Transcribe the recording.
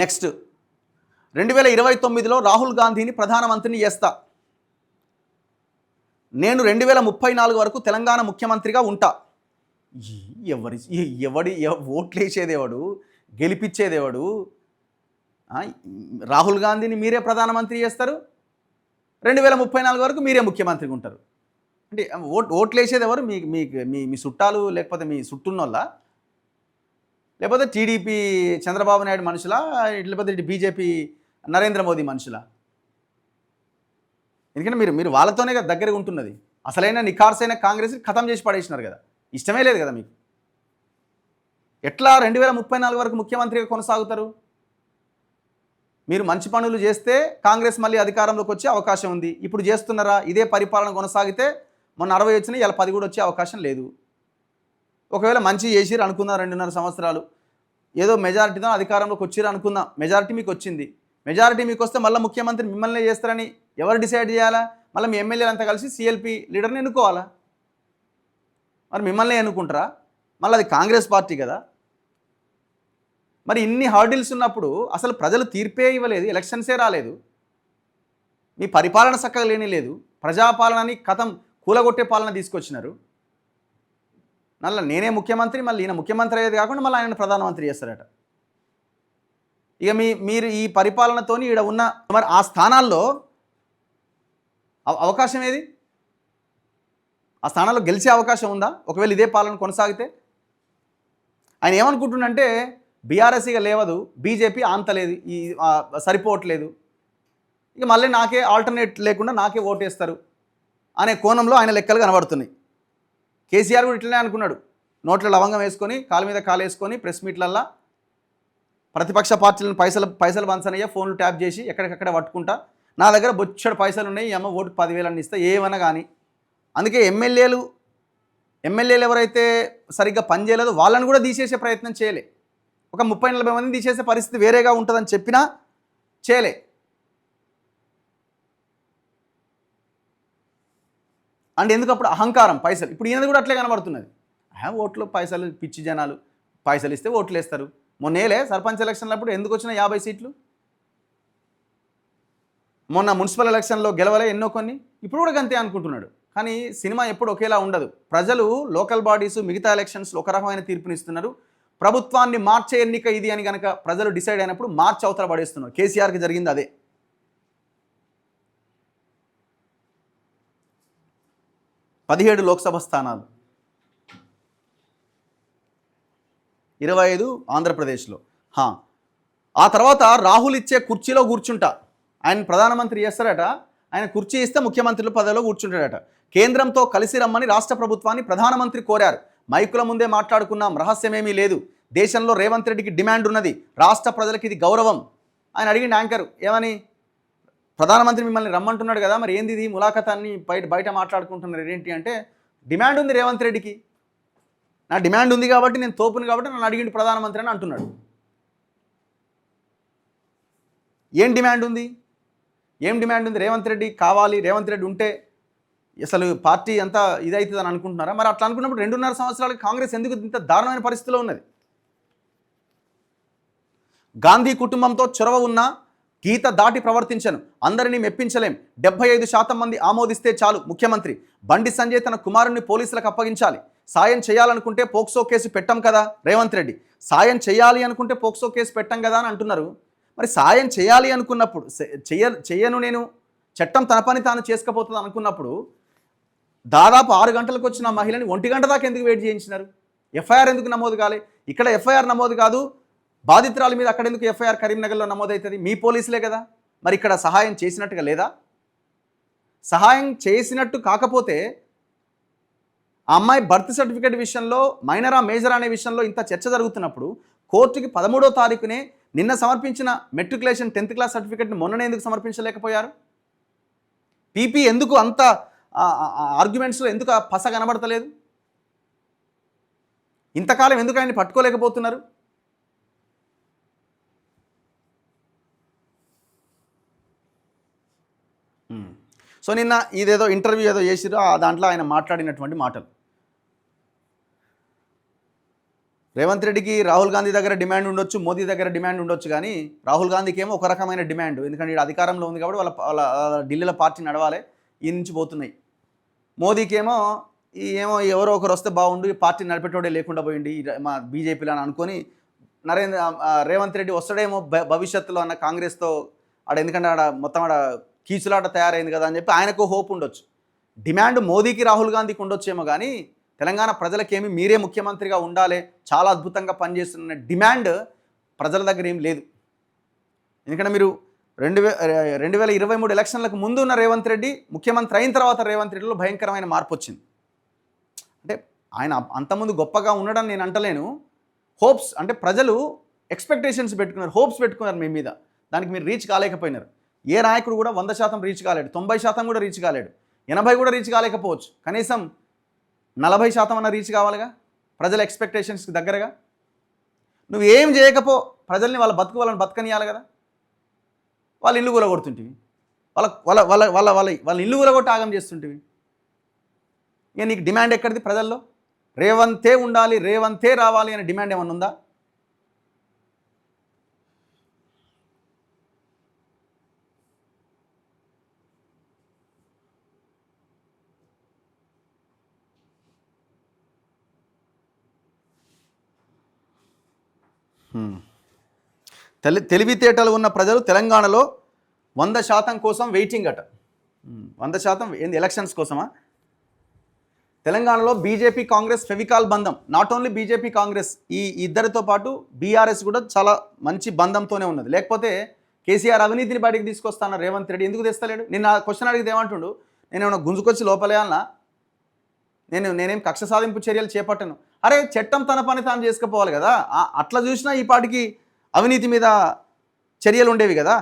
Next 2029లో Rahul గాంధీని ప్రధానమంత్రిని చేస్తా, నేను 2034 వరకు తెలంగాణ ముఖ్యమంత్రిగా ఉంటా. ఎవడి ఓట్లు వేసేదేవాడు, గెలిపించేదేవాడు? రాహుల్ గాంధీని మీరే ప్రధానమంత్రి చేస్తారు, 2034 వరకు మీరే ముఖ్యమంత్రిగా ఉంటారు. అంటే ఓట్లు వేసేది ఎవరు? మీ చుట్టాలు, లేకపోతే మీ చుట్టూన్నోళ్ళ, లేకపోతే టీడీపీ చంద్రబాబు నాయుడు మనుషులా, లేకపోతే బీజేపీ నరేంద్ర మోదీ మనుషులా? ఎందుకంటే మీరు వాళ్ళతోనే కదా దగ్గరగా ఉంటున్నది. అసలైన నిఖార్సైన కాంగ్రెస్ ఖతం చేసి పడేసినారు కదా, ఇష్టమే లేదు కదా మీకు. ఎట్లా 2034 వరకు ముఖ్యమంత్రిగా కొనసాగుతారు? మీరు మంచి పనులు చేస్తే కాంగ్రెస్ మళ్ళీ అధికారంలోకి వచ్చే అవకాశం ఉంది. ఇప్పుడు చేస్తున్నారా? ఇదే పరిపాలన కొనసాగితే మొన్న 60 వచ్చినాయి, ఇలా 10 కూడా వచ్చే అవకాశం లేదు. ఒకవేళ మంచి చేసిరు అనుకుందాం, 2.5 సంవత్సరాలు ఏదో మెజారిటీతో అధికారంలోకి వచ్చిరు అనుకుందాం, మెజారిటీ మీకు వచ్చింది. మెజారిటీ మీకు వస్తే మళ్ళీ ముఖ్యమంత్రి మిమ్మల్ని చేస్తారని ఎవరు డిసైడ్ చేయాలా? మళ్ళీ మీ ఎమ్మెల్యేలు అంతా కలిసి సిఎల్పి లీడర్ని ఎన్నుకోవాలా? మరి మిమ్మల్ని ఎన్నుకుంటారా? మళ్ళీ అది కాంగ్రెస్ పార్టీ కదా. మరి ఇన్ని హార్డిల్స్ ఉన్నప్పుడు అసలు ప్రజలు తీర్పే ఇవ్వలేదు, ఎలక్షన్సే రాలేదు, మీ పరిపాలన చక్కగా లేని లేదు, ప్రజాపాలనని కథం కూలగొట్టే పాలన తీసుకొచ్చినారు. మళ్ళీ నేనే ముఖ్యమంత్రి, మళ్ళీ ఈయన ముఖ్యమంత్రి అయ్యేది కాకుండా మళ్ళీ ఆయన ప్రధానమంత్రి చేస్తారట. ఇక మీరు ఈ పరిపాలనతోని ఈడ ఉన్న మరి ఆ స్థానాల్లో అవకాశం ఏది? ఆ స్థానాల్లో గెలిచే అవకాశం ఉందా ఒకవేళ ఇదే పాలన కొనసాగితే? ఆయన ఏమనుకుంటుండంటే బీఆర్ఎస్ ఇక లేవదు, బీజేపీ ఆంతలేదు, ఈ సరిపోవట్లేదు, ఇక మళ్ళీ నాకే ఆల్టర్నేట్ లేకుండా నాకే ఓటేస్తారు అనే కోణంలో ఆయన లెక్కలు కనబడుతున్నాయి. కేసీఆర్ కూడా ఇట్లనే అనుకున్నాడు. నోట్ల లవంగం వేసుకొని, కాలు మీద కాలు వేసుకొని ప్రెస్ మీట్లల్లో ప్రతిపక్ష పార్టీలను పైసలు పంచనయ్యా, ఫోన్లు ట్యాప్ చేసి ఎక్కడికక్కడ పట్టుకుంటా, నా దగ్గర బొచ్చడు పైసలు ఉన్నాయి, ఈ అమ్మ ఓటు 10,000 అని ఇస్తా ఏమన్నా కానీ. అందుకే ఎమ్మెల్యేలు ఎవరైతే సరిగ్గా పనిచేయలేదో వాళ్ళని కూడా తీసేసే ప్రయత్నం చేయలే. ఒక 30-40 మందిని తీసేసే పరిస్థితి వేరేగా ఉంటుందని చెప్పినా చేయలే. అంటే ఎందుకు? అప్పుడు అహంకారం, పైసలు. ఇప్పుడు ఈయనది కూడా అట్లే కనబడుతున్నది. ఓట్లు పైసలు, పిచ్చి జనాలు పైసలు ఇస్తే ఓట్లు వేస్తారు. మొన్నేలే సర్పంచ్ ఎలక్షన్లప్పుడు ఎందుకు వచ్చిన 50 సీట్లు? మొన్న మున్సిపల్ ఎలక్షన్లో గెలవలే ఎన్నో కొన్ని, ఇప్పుడు కూడా గంతే అనుకుంటున్నాడు. కానీ సినిమా ఎప్పుడు ఒకేలా ఉండదు. ప్రజలు లోకల్ బాడీస్ మిగతా ఎలక్షన్స్లో ఒక రకమైన తీర్పునిస్తున్నారు. ప్రభుత్వాన్ని మార్చే ఎన్నిక ఇది అని కనుక ప్రజలు డిసైడ్ అయినప్పుడు మార్చి అవతల పడేస్తున్నారు. కేసీఆర్కి జరిగింది అదే. 17 లోక్సభ స్థానాలు, 25 ఆంధ్రప్రదేశ్లో. ఆ తర్వాత రాహుల్ ఇచ్చే కుర్చీలో కూర్చుంటా, ఆయన ప్రధానమంత్రి చేస్తారట, ఆయన కుర్చీ ఇస్తే ముఖ్యమంత్రుల పదవిలో కూర్చుంటాడట. కేంద్రంతో కలిసి రమ్మని రాష్ట్ర ప్రభుత్వాన్ని ప్రధానమంత్రి కోరారు. మైకుల ముందే మాట్లాడుకున్నాం, రహస్యమేమీ లేదు. దేశంలో రేవంత్ రెడ్డికి డిమాండ్ ఉన్నది, రాష్ట్ర ప్రజలకి ఇది గౌరవం. ఆయన అడిగిన యాంకర్ ఏమని, ప్రధానమంత్రి మిమ్మల్ని రమ్మంటున్నాడు కదా, మరి ఏంది ఇది ములాఖతాన్ని బయట మాట్లాడుకుంటున్నారు ఏంటి అంటే, డిమాండ్ ఉంది రేవంత్ రెడ్డికి, నా డిమాండ్ ఉంది కాబట్టి నేను తోపుని కాబట్టి నన్ను అడిగిండు ప్రధానమంత్రి అని అంటున్నాడు. ఏం డిమాండ్ ఉంది? రేవంత్ రెడ్డి కావాలి, రేవంత్ రెడ్డి ఉంటే అసలు పార్టీ అంతా ఇదవుతుందని అనుకుంటున్నారా? మరి అట్లా అనుకున్నప్పుడు 2.5 సంవత్సరాలకు కాంగ్రెస్ ఎందుకు ఇంత దారుణమైన పరిస్థితిలో ఉన్నది? గాంధీ కుటుంబంతో చొరవ ఉన్న గీత దాటి ప్రవర్తించను, అందరినీ మెప్పించలేం, 75% మంది ఆమోదిస్తే చాలు ముఖ్యమంత్రి. బండి సంజయ్ తన కుమారుణ్ణి పోలీసులకు అప్పగించాలి. సాయం చేయాలనుకుంటే పోక్సో కేసు పెట్టం కదా రేవంత్ రెడ్డి. సాయం చేయాలి అనుకుంటే పోక్సో కేసు పెట్టం కదా అని అంటున్నారు. మరి సాయం చేయాలి అనుకున్నప్పుడు, చెయ్యను నేను, చట్టం తన పని తాను చేసుకపోతుంది అనుకున్నప్పుడు దాదాపు 6 గంటలకు వచ్చిన మహిళని 1 గంట దాకా ఎందుకు వెయిట్ చేయించినారు? ఎఫ్ఐఆర్ ఎందుకు నమోదు కాలే? ఇక్కడ ఎఫ్ఐఆర్ నమోదు కాదు, బాధితురాల మీద అక్కడ ఎందుకు ఎఫ్ఐఆర్ కరీంనగర్లో నమోదవుతుంది? మీ పోలీసులే కదా. మరి ఇక్కడ సహాయం చేసినట్టుగా లేదా? సహాయం చేసినట్టు కాకపోతే ఆ అమ్మాయి బర్త్ సర్టిఫికేట్ విషయంలో మైనరా మేజర్ అనే విషయంలో ఇంత చర్చ జరుగుతున్నప్పుడు కోర్టుకి 13వ తారీఖునే నిన్న సమర్పించిన మెట్రికులేషన్ 10th క్లాస్ సర్టిఫికేట్ని మొన్ననే ఎందుకు సమర్పించలేకపోయారు? పీపీ ఎందుకు అంత ఆర్గ్యుమెంట్స్లో ఎందుకు పస కనబడతలేదు? ఇంతకాలం ఎందుకు ఆయన్ని పట్టుకోలేకపోతున్నారు? సో నిన్న ఇదేదో ఇంటర్వ్యూ ఏదో చేసిరో దాంట్లో ఆయన మాట్లాడినటువంటి మాటలు, రేవంత్ రెడ్డికి రాహుల్ గాంధీ దగ్గర డిమాండ్ ఉండొచ్చు, మోదీ దగ్గర డిమాండ్ ఉండొచ్చు, కానీ రాహుల్ గాంధీకి ఏమో ఒక రకమైన డిమాండ్, ఎందుకంటే ఈడ అధికారంలో ఉంది కాబట్టి వాళ్ళ వాళ్ళ ఢిల్లీలో పార్టీ నడవాలి, ఈ నుంచి పోతున్నాయి. మోదీకేమో ఏమో ఎవరో ఒకరు వస్తే బాగుండు, ఈ పార్టీ నడిపేటోడే లేకుండా పోయింది మా బీజేపీలో అని అనుకొని రేవంత్ రెడ్డి వస్తాడేమో భవిష్యత్తులో అన్న కాంగ్రెస్తో ఎందుకంటే మొత్తం కీచులాట తయారైంది కదా అని చెప్పి ఆయనకు హోప్ ఉండొచ్చు. డిమాండ్ మోదీకి రాహుల్ గాంధీకి ఉండొచ్చేమో, కానీ తెలంగాణ ప్రజలకేమి మీరే ముఖ్యమంత్రిగా ఉండాలి, చాలా అద్భుతంగా పనిచేస్తున్న డిమాండ్ ప్రజల దగ్గర ఏం లేదు. ఎందుకంటే మీరు 2023 ఎలక్షన్లకు ముందు ఉన్న రేవంత్ రెడ్డి, ముఖ్యమంత్రి అయిన తర్వాత రేవంత్ రెడ్డిలో భయంకరమైన మార్పు వచ్చింది. అంటే ఆయన అంతకుముందు గొప్పగా ఉండడం నేను అంటలేను, హోప్స్ అంటే ప్రజలు ఎక్స్పెక్టేషన్స్ పెట్టుకున్నారు, హోప్స్ పెట్టుకున్నారు మీ మీద, దానికి మీరు రీచ్ కాలేకపోయినారు. ఏ నాయకుడు కూడా 100% రీచ్ కాలేడు, 90% కూడా రీచ్ కాలేడు, 80 కూడా రీచ్ కాలేకపోవచ్చు, కనీసం 40% అన్న రీచ్ కావాలిగా ప్రజల ఎక్స్పెక్టేషన్స్కి దగ్గరగా. నువ్వు ఏం చేయకపో ప్రజల్ని వాళ్ళ వాళ్ళని బతకనియాలి కదా. వాళ్ళ ఇల్లు కూలగొడుతుంటివి, వాళ్ళ వాళ్ళ వాళ్ళ వాళ్ళ వాళ్ళ వాళ్ళ ఇల్లు కూలగొట్టి ఆగం చేస్తుంటివి. ఇక నీకు డిమాండ్ ఎక్కడిది ప్రజల్లో? రేవంతే ఉండాలి, రేవంతే రావాలి అనే డిమాండ్ ఏమన్నా ఉందా? తెలివితేటలు ఉన్న ప్రజలు తెలంగాణలో 100% కోసం వెయిటింగ్ అట. 100% ఏంది ఎలక్షన్స్ కోసమా? తెలంగాణలో బీజేపీ కాంగ్రెస్ ఫెవికాల్ బంధం, నాట్ ఓన్లీ బీజేపీ కాంగ్రెస్, ఈ ఇద్దరితో పాటు బీఆర్ఎస్ కూడా చాలా మంచి బంధంతోనే ఉన్నది. లేకపోతే కేసీఆర్ అవినీతిని బయటికి తీసుకొస్తాను రేవంత్ రెడ్డి ఎందుకు తెస్తలేడు? నిన్న క్వశ్చన్ అడిగితే ఏమంటుండు, నేనేమన్నా గుంజుకొచ్చి లోపలేయాలన్నా, నేనేం కక్ష సాధింపు చర్యలు చేపట్టను. అరే చట్టం తన పని తాను చేసుకుపోవాలి కదా, అట్లా చూసినా ఈ పాటికి అవినీతి మీద చర్యలు ఉండేవి కదా.